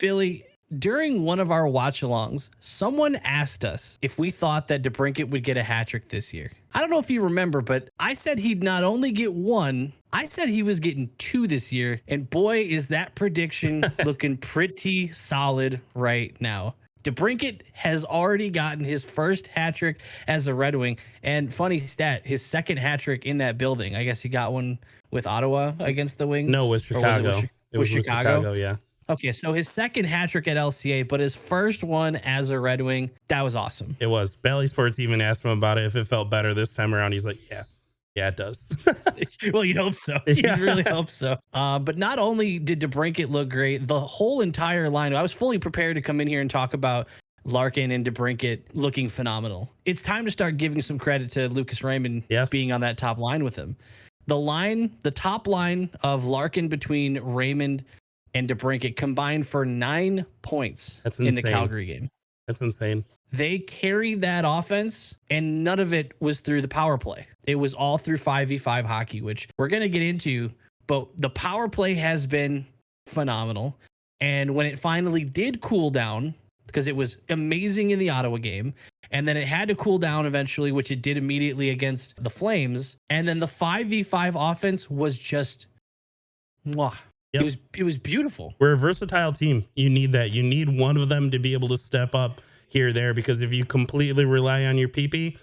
Billy, during one of our watch-alongs, someone asked us if we thought that DeBrincat would get a hat trick this year. I don't know if you remember, but I said he'd not only get one, I said he was getting two this year. And boy, is that prediction looking pretty solid right now. DeBrincat has already gotten his first hat trick as a Red Wing. And funny stat, his second hat trick in that building. I guess he got one with Ottawa against the Wings. No, with Chicago. It was with Chicago, yeah. Okay, so his second hat trick at LCA, but his first one as a Red Wing, that was awesome. It was. Bally Sports even asked him about it if it felt better this time around. He's like, yeah, it does. Well, you'd hope so. Yeah. You'd really hope so. But not only did DeBrincat look great, the whole entire line, I was fully prepared to come in here and talk about Larkin and DeBrincat looking phenomenal. It's time to start giving some credit to Lucas Raymond being on that top line with him. The top line of Larkin between Raymond and DeBrincat combined for 9 points in the Calgary game. That's insane. They carried that offense, and none of it was through the power play. It was all through 5v5 hockey, which we're going to get into, but the power play has been phenomenal. And when it finally did cool down, because it was amazing in the Ottawa game, and then it had to cool down eventually, which it did immediately against the Flames, and then the 5v5 offense was just mwah. Yep. It was beautiful. We're a versatile team. You need that. You need one of them to be able to step up here or there, because if you completely rely on your PP,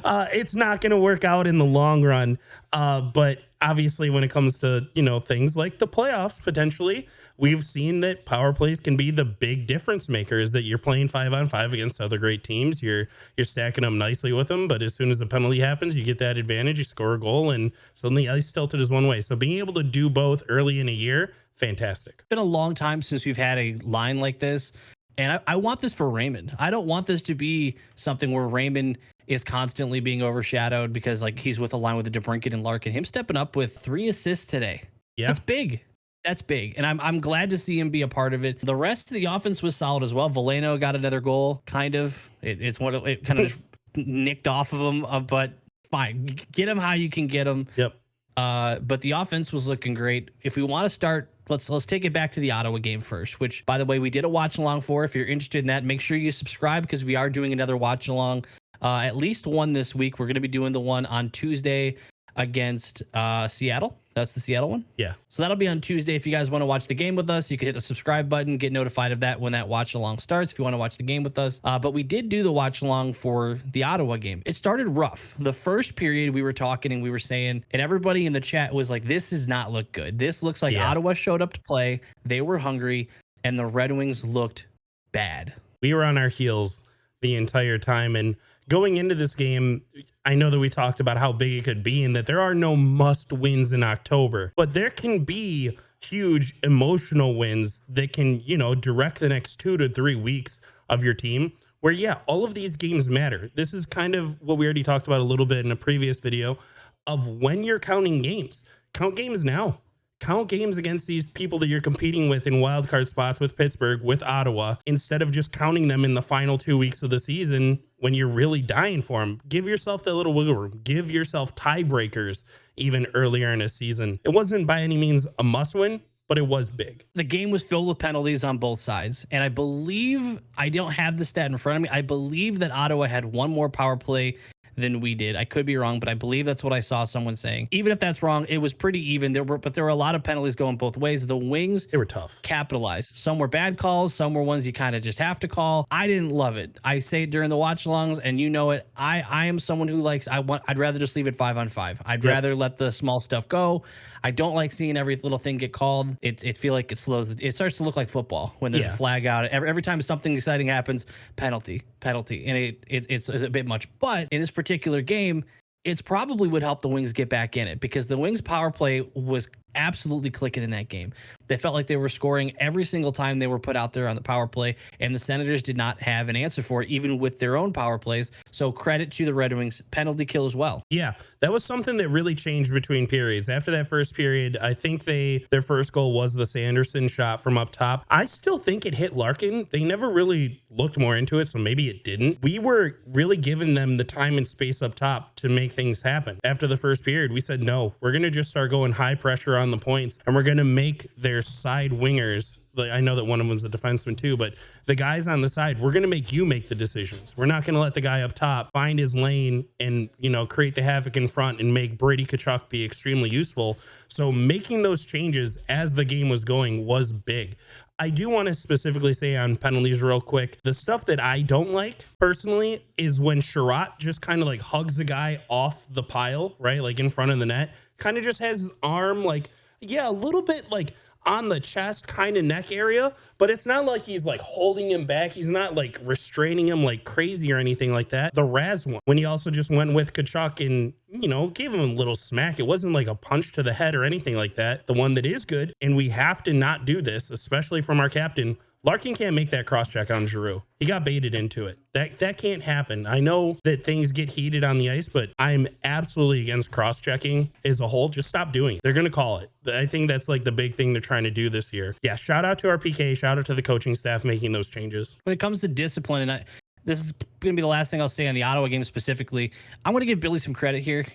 it's not going to work out in the long run. But obviously when it comes to, things like the playoffs, potentially, we've seen that power plays can be the big difference makers, that you're playing 5-on-5 against other great teams. You're stacking them nicely with them. But as soon as a penalty happens, you get that advantage, you score a goal, and suddenly ice tilted is one way. So being able to do both early in a year, fantastic. It's been a long time since we've had a line like this. And I want this for Raymond. I don't want this to be something where Raymond is constantly being overshadowed because he's with a line with the DeBrincat and Larkin. Him stepping up with 3 assists today. Yeah. That's big. That's big. And I'm glad to see him be a part of it. The rest of the offense was solid as well. Veleno got another goal, kind of. It kind of nicked off of him, but fine. Get him how you can get him. Yep. But the offense was looking great. If we want to start, let's take it back to the Ottawa game first, which, by the way, we did a watch along for. If you're interested in that, make sure you subscribe, because we are doing another watch along, at least one this week. We're going to be doing the one on Tuesday against Seattle. That's the Seattle one. Yeah. So that'll be on Tuesday. If you guys want to watch the game with us, you can hit the subscribe button, get notified of that when that watch along starts, if you want to watch the game with us. But we did do the watch along for the Ottawa game. It started rough. The first period we were talking and we were saying, and everybody in the chat was like, this does not look good. This looks like Ottawa showed up to play. They were hungry, and the Red Wings looked bad. We were on our heels the entire time, and going into this game, I know that we talked about how big it could be and that there are no must wins in October, but there can be huge emotional wins that can, direct the next 2 to 3 weeks of your team, where, all of these games matter. This is kind of what we already talked about a little bit in a previous video of when you're counting games. Count games now. Count games against these people that you're competing with in wildcard spots with Pittsburgh, with Ottawa, instead of just counting them in the final 2 weeks of the season when you're really dying for them. Give yourself that little wiggle room. Give yourself tiebreakers even earlier in a season. It wasn't by any means a must win, but it was big. The game was filled with penalties on both sides. And I believe, I don't have the stat in front of me, I believe that Ottawa had one more power play than we did. I could be wrong, but I believe that's what I saw someone saying. Even if that's wrong, it was pretty even. There were a lot of penalties going both ways. The Wings, they were tough. Capitalized. Some were bad calls. Some were ones you kind of just have to call. I didn't love it. I say it during the watch-alongs, and you know it. I am someone who likes. I'd rather just leave it 5-on-5. I'd rather let the small stuff go. I don't like seeing every little thing get called. It feel like it slows. It starts to look like football when there's a flag out. Every time something exciting happens, penalty, and it's a bit much. But in this particular game, it's probably would help the Wings get back in it, because the Wings power play was absolutely clicking in that game. They felt like they were scoring every single time they were put out there on the power play, and the Senators did not have an answer for it, even with their own power plays. So credit to the Red Wings penalty kill as well. Yeah, that was something that really changed between periods. After that first period, I think their first goal was the Sanderson shot from up top. I still think it hit Larkin. They never really looked more into it, so maybe it didn't. We were really giving them the time and space up top to make things happen. After the first period, we said, no, we're going to just start going high pressure on the points, and we're going to make their side wingers, like, I know that one of them's a defenseman too, but the guys on the side, we're going to make you make the decisions. We're not going to let the guy up top find his lane and, you know, create the havoc in front and make Brady Tkachuk be extremely useful. So making those changes as the game was going was big. I do want to specifically say on penalties real quick, the stuff that I don't like personally is when Sherratt just kind of like hugs a guy off the pile, right? Like in front of the net, kind of just has his arm like, yeah, a little bit like on the chest, kind of neck area, but it's not like he's like holding him back. He's not like restraining him like crazy or anything like that. The Raz one, when he also just went with Tkachuk and, you know, gave him a little smack. It wasn't like a punch to the head or anything like that. The one that is good, and we have to not do this, especially from our captain. Larkin can't make that cross check on Giroux. He got baited into it. That can't happen. I know that things get heated on the ice, but I'm absolutely against cross checking as a whole. Just stop doing it. They're going to call it. I think that's like the big thing they're trying to do this year. Yeah, shout out to our PK. Shout out to the coaching staff making those changes. When it comes to discipline, and this is going to be the last thing I'll say on the Ottawa game specifically, I'm going to give Billy some credit here.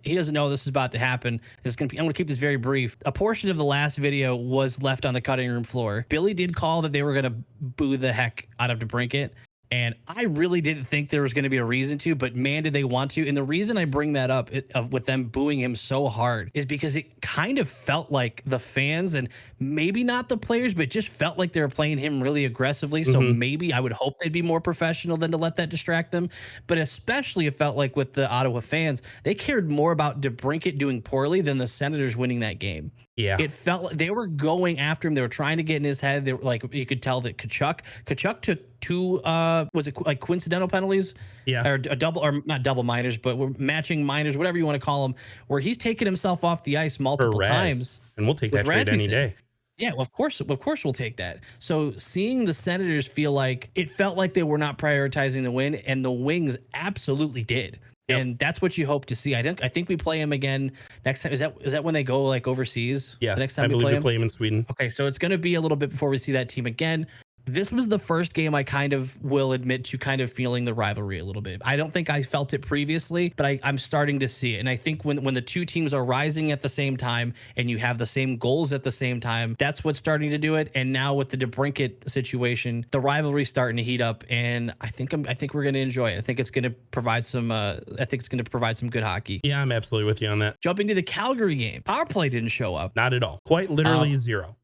He doesn't know this is about to happen. I'm going to keep this very brief. A portion of the last video was left on the cutting room floor. Billy did call that they were going to boo the heck out of DeBrincat. And I really didn't think there was going to be a reason to, but man, did they want to. And the reason I bring that up with them booing him so hard is because it kind of felt like the fans, and maybe not the players, but just felt like they were playing him really aggressively. So maybe I would hope they'd be more professional than to let that distract them. But especially it felt like with the Ottawa fans, they cared more about DeBrincat doing poorly than the Senators winning that game. Yeah, it felt like they were going after him. They were trying to get in his head. They were like, you could tell that Tkachuk took two, was it like coincidental penalties? Yeah, or a double, or not double minors, but we're matching minors, whatever you want to call them, where he's taken himself off the ice multiple times. And we'll take that trade any day. Yeah, well, of course we'll take that. So seeing the Senators feel like it felt like they were not prioritizing the win, and the Wings absolutely did. Yep. And that's what you hope to see. I think we play him again next time. Is that when they go like overseas? Yeah, the next time I believe we play him in Sweden. Okay, so it's going to be a little bit before we see that team again. This was the first game I kind of will admit to kind of feeling the rivalry a little bit. I don't think I felt it previously, but I'm starting to see it. And I think when the two teams are rising at the same time and you have the same goals at the same time, that's what's starting to do it. And now with the DeBrincat situation, the rivalry's starting to heat up, and I think we're going to enjoy it. I think it's going to provide some good hockey. Yeah, I'm absolutely with you on that. Jumping to the Calgary game, power play didn't show up. Not at all. Quite literally zero.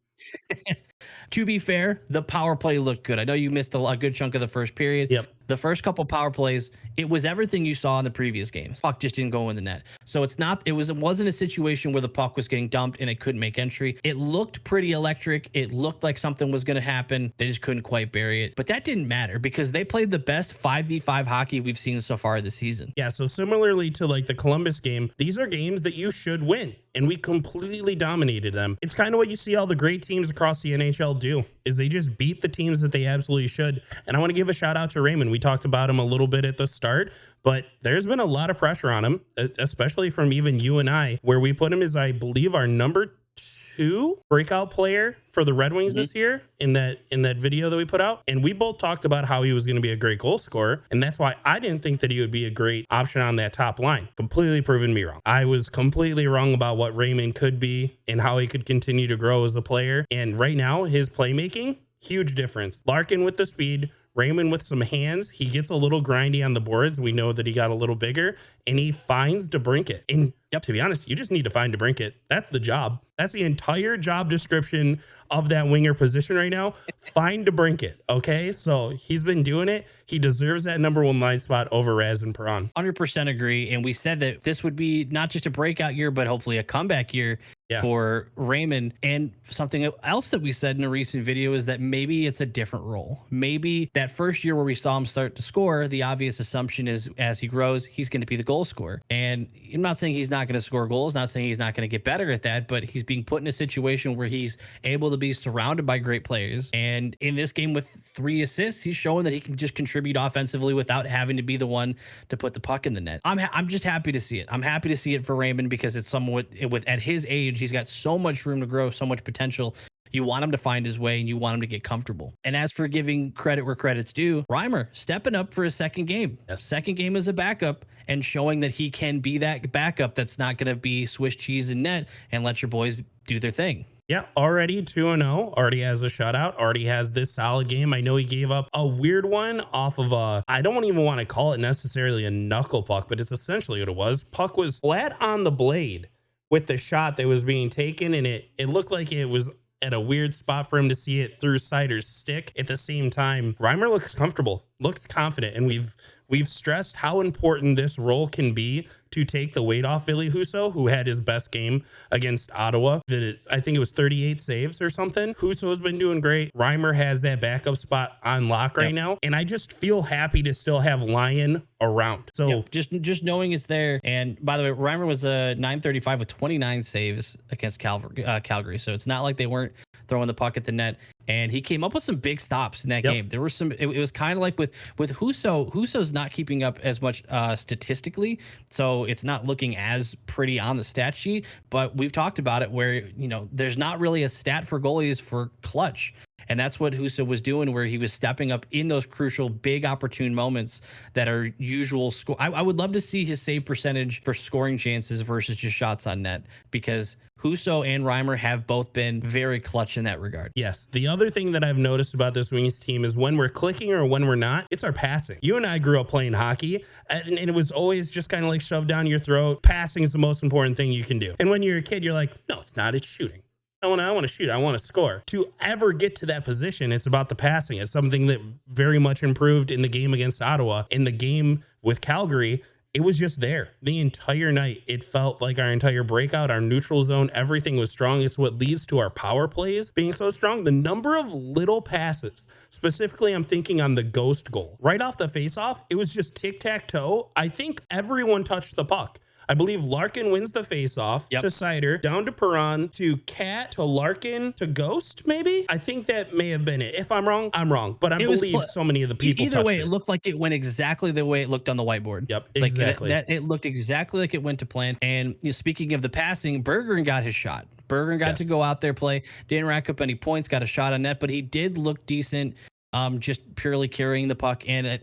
To be fair, the power play looked good. I know you missed a good chunk of the first period. Yep. The first couple power plays, it was everything you saw in the previous games. Puck just didn't go in the net. So it wasn't a situation where the puck was getting dumped and it couldn't make entry. It looked pretty electric. It looked like something was going to happen. They just couldn't quite bury it. But that didn't matter because they played the best 5v5 hockey we've seen so far this season. Yeah, so similarly to like the Columbus game, these are games that you should win, and we completely dominated them. It's kind of what you see all the great teams across the NHL do, is they just beat the teams that they absolutely should. And I want to give a shout out to Raymond. We talked about him a little bit at the start, but there's been a lot of pressure on him, especially from even you and I, where we put him as, I believe, our number 2 breakout player for the Red Wings this year in that video that we put out. And we both talked about how he was going to be a great goal scorer. And that's why I didn't think that he would be a great option on that top line. Completely proven me wrong. I was completely wrong about what Raymond could be and how he could continue to grow as a player. And right now, his playmaking, huge difference. Larkin with the speed, Raymond with some hands. He gets a little grindy on the boards. We know that he got a little bigger, and he finds DeBrincat. And to be honest, you just need to find DeBrincat. That's the job. That's the entire job description of that winger position right now. Find DeBrincat. Okay, so he's been doing it. He deserves that number 1 line spot over Raz and Perron. 100% agree. And we said that this would be not just a breakout year, but hopefully a comeback year for Raymond. And something else that we said in a recent video is that maybe it's a different role. Maybe that first year where we saw him start to score, the obvious assumption is as he grows, he's going to be the goal scorer. And I'm not saying he's not going to score goals, not saying he's not going to get better at that, but he's being put in a situation where he's able to be surrounded by great players. And in this game with 3 assists, he's showing that he can just contribute offensively without having to be the one to put the puck in the net. I'm just happy to see it. I'm happy to see it for Raymond because it's somewhat at his age, he's got so much room to grow, so much potential. You want him to find his way and you want him to get comfortable. And as for giving credit where credit's due, Reimer stepping up for his second game. Yes. Second game as a backup and showing that he can be that backup that's not going to be Swiss cheese and net and let your boys do their thing. Yeah, already 2-0, already has a shutout, already has this solid game. I know he gave up a weird one off of I don't even want to call it necessarily a knuckle puck, but it's essentially what it was. Puck was flat on the blade with the shot that was being taken, and it looked like it was at a weird spot for him to see it through Sider's stick. At the same time, Reimer looks comfortable, looks confident, and we've stressed how important this role can be to take the weight off Ville Husso, who had his best game against Ottawa. I think it was 38 saves or something. Husso has been doing great. Reimer has that backup spot on lock right now, and I just feel happy to still have Lyon around. So just knowing it's there. And by the way, Reimer was a 935 with 29 saves against Calgary. So it's not like they weren't throwing the puck at the net. And he came up with some big stops in that game. There were some. It was kind of like with Husso. Husso's not keeping up as much statistically, so it's not looking as pretty on the stat sheet. But we've talked about it where there's not really a stat for goalies for clutch. And that's what Husso was doing, where he was stepping up in those crucial, big, opportune moments that are usual score. I would love to see his save percentage for scoring chances versus just shots on net, because Husso and Reimer have both been very clutch in that regard. Yes. The other thing that I've noticed about this Wings team is when we're clicking or when we're not, it's our passing. You and I grew up playing hockey, and it was always just kind of like shoved down your throat. Passing is the most important thing you can do. And when you're a kid, you're like, no, it's not. It's shooting. I want to shoot. I want to score. To ever get to that position, it's about the passing. It's something that very much improved in the game against Ottawa. In the game with Calgary, it was just there the entire night. It felt like our entire breakout, our neutral zone, everything was strong. It's what leads to our power plays being so strong. The number of little passes, specifically, I'm thinking on the ghost goal. Right off the faceoff, it was just tic-tac-toe. I think everyone touched the puck. I believe Larkin wins the faceoff to Sider, down to Perron, to Cat, to Larkin, to Ghost, maybe? I think that may have been it. If I'm wrong, I'm wrong. But I believe so many of the people either way, it looked like it went exactly the way it looked on the whiteboard. Yep, exactly. It looked exactly like it went to plan. And speaking of the passing, Bergeron got his shot. Bergeron got to go out there, play. Didn't rack up any points, got a shot on net, but he did look decent, just purely carrying the puck. And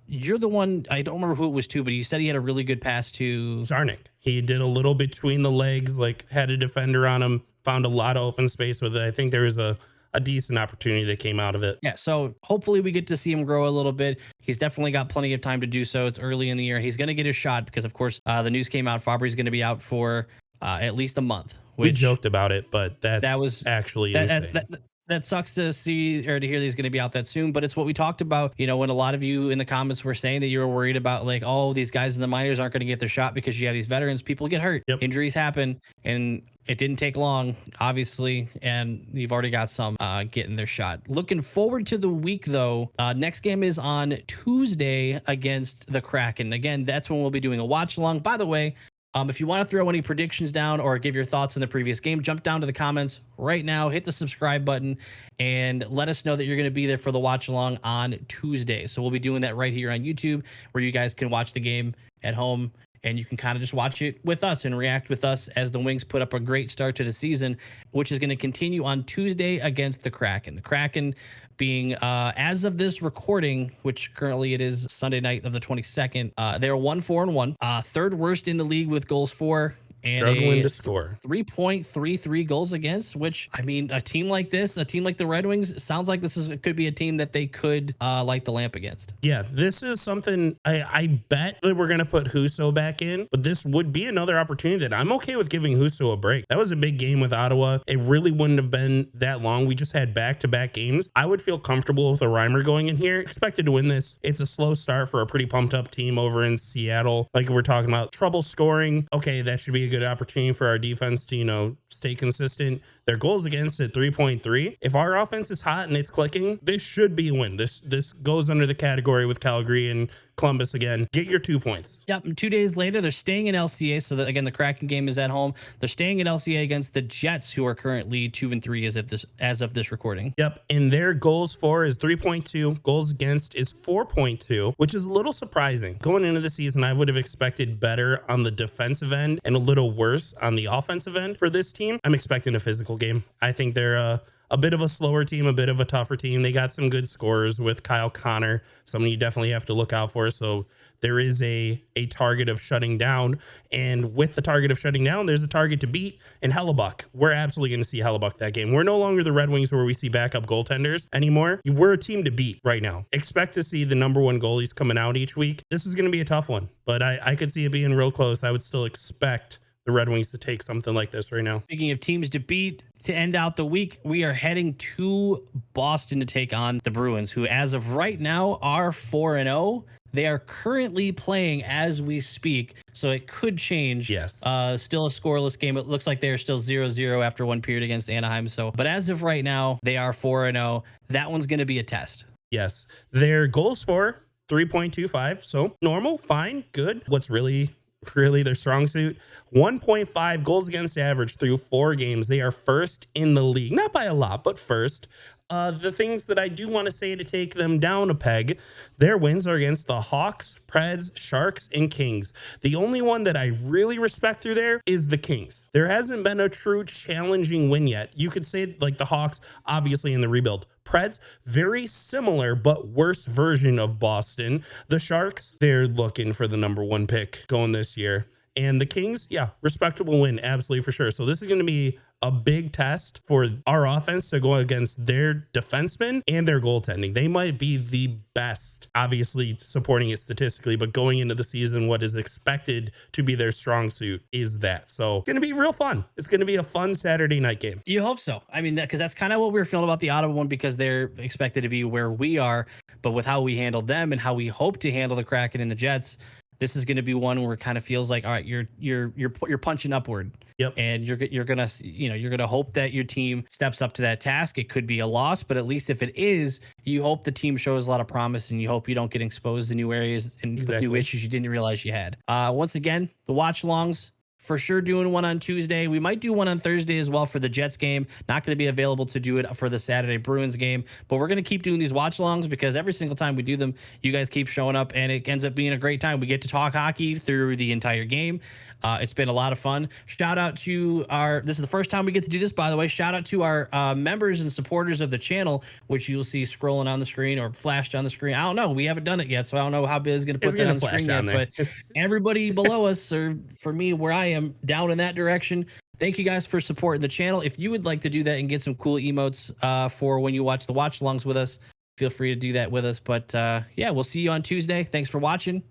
you're the one, I don't remember who it was to, but you said he had a really good pass to Zarnik. He did a little between the legs, like had a defender on him, found a lot of open space with it. I think there was a decent opportunity that came out of it. Yeah, so hopefully we get to see him grow a little bit. He's definitely got plenty of time to do so. It's early in the year. He's going to get his shot because, of course, the news came out. Fabry's going to be out for at least a month. We joked about it, but that was actually insane. That sucks to see or to hear that he's going to be out that soon, but it's what we talked about, when a lot of you in the comments were saying that you were worried about, like, oh, these guys in the minors aren't going to get their shot because you have these veterans. People get hurt. Injuries happen, and it didn't take long, obviously, and you've already got some getting their shot. Looking forward to the week, though. Next game is on Tuesday against the Kraken. Again, that's when we'll be doing a watch along. By the way, if you want to throw any predictions down or give your thoughts on the previous game, jump down to the comments right now, hit the subscribe button, and let us know that you're going to be there for the watch along on Tuesday. So we'll be doing that right here on YouTube, where you guys can watch the game at home, and you can kind of just watch it with us and react with us as the Wings put up a great start to the season, which is going to continue on Tuesday against the Kraken. The Kraken being, as of this recording, which currently it is Sunday night of the 22nd, they're 1-4-1, third worst in the league with goals for. And struggling to score 3.33 goals against, which, I mean, a team like this, a team like the Red Wings, sounds like could be a team that they could light the lamp against. Yeah, this is something I bet that we're going to put Husso back in, but this would be another opportunity that I'm okay with giving Husso a break. That was a big game with Ottawa. It really wouldn't have been that long. We just had back-to-back games. I would feel comfortable with a Reimer going in here. Expected to win this. It's a slow start for a pretty pumped-up team over in Seattle. Like we're talking about trouble scoring. Okay, that should be a good opportunity for our defense to, stay consistent. Their goals against at 3.3. If our offense is hot and it's clicking, this should be a win. This goes under the category with Calgary and Columbus again. Get your 2 points. Yep. 2 days later, they're staying in LCA. So that, again, the Kraken game is at home. They're staying at LCA against the Jets, who are currently 2-3 as of this recording. Yep. And their goals for is 3.2. Goals against is 4.2, which is a little surprising. Going into the season, I would have expected better on the defensive end and a little worse on the offensive end for this team. I'm expecting a physical game. I think they're a bit of a slower team, a bit of a tougher team. They got some good scorers with Kyle Connor, someone you definitely have to look out for. So there is a target of shutting down. And with the target of shutting down, there's a target to beat in Hellebuck. We're absolutely going to see Hellebuck that game. We're no longer the Red Wings where we see backup goaltenders anymore. We're a team to beat right now. Expect to see the number one goalies coming out each week. This is going to be a tough one, but I could see it being real close. I would still expect the Red Wings to take something like this right now. Speaking of teams to beat, to end out the week, we are heading to Boston to take on the Bruins, who as of right now are 4-0. They are currently playing as we speak, so it could change. Yes. Still a scoreless game. It looks like they're still 0-0 after one period against Anaheim. But as of right now, they are 4-0. That one's going to be a test. Yes. Their goals for 3.25. So normal, fine, good. What's really their strong suit? 1.5 goals against average through 4 games. They are first in the league, not by a lot, but first. The things that I do want to say to take them down a peg, their wins are against the Hawks, Preds, Sharks, and Kings. The only one that I really respect through there is the Kings. There hasn't been a true challenging win yet. You could say like the Hawks, obviously in the rebuild. Preds, very similar but worse version of Boston. The Sharks, they're looking for the number 1 pick going this year. And the Kings, yeah, respectable win, absolutely for sure. So this is going to be a big test for our offense to go against their defensemen and their goaltending. They might be the best, obviously supporting it statistically, but going into the season, what is expected to be their strong suit is that. So it's going to be real fun. It's going to be a fun Saturday night game. You hope so. I mean, because that's kind of what we were feeling about the Ottawa one, because they're expected to be where we are, but with how we handled them and how we hope to handle the Kraken and the Jets, this is going to be one where it kind of feels like, all right, you're punching upward. Yep. And you're gonna hope that your team steps up to that task. It could be a loss, but at least if it is, you hope the team shows a lot of promise, and you hope you don't get exposed to new areas and new issues you didn't realize you had. Once again, the watch alongs. For sure doing one on Tuesday. We might do one on Thursday as well for the Jets game. Not going to be available to do it for the Saturday Bruins game, but we're going to keep doing these watch alongs because every single time we do them, you guys keep showing up and it ends up being a great time. We get to talk hockey through the entire game. It's been a lot of fun. Shout out to this is the first time we get to do this, by the way. Shout out to our members and supporters of the channel, which you'll see scrolling on the screen or flashed on the screen. I don't know. We haven't done it yet, so I don't know how Biz is going to put that on the screen yet. But everybody below us, or for me, where I am, down in that direction, thank you guys for supporting the channel. If you would like to do that and get some cool emotes for when you watch the watch alongs with us, feel free to do that with us. But yeah, we'll see you on Tuesday. Thanks for watching.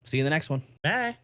See you in the next one. Bye.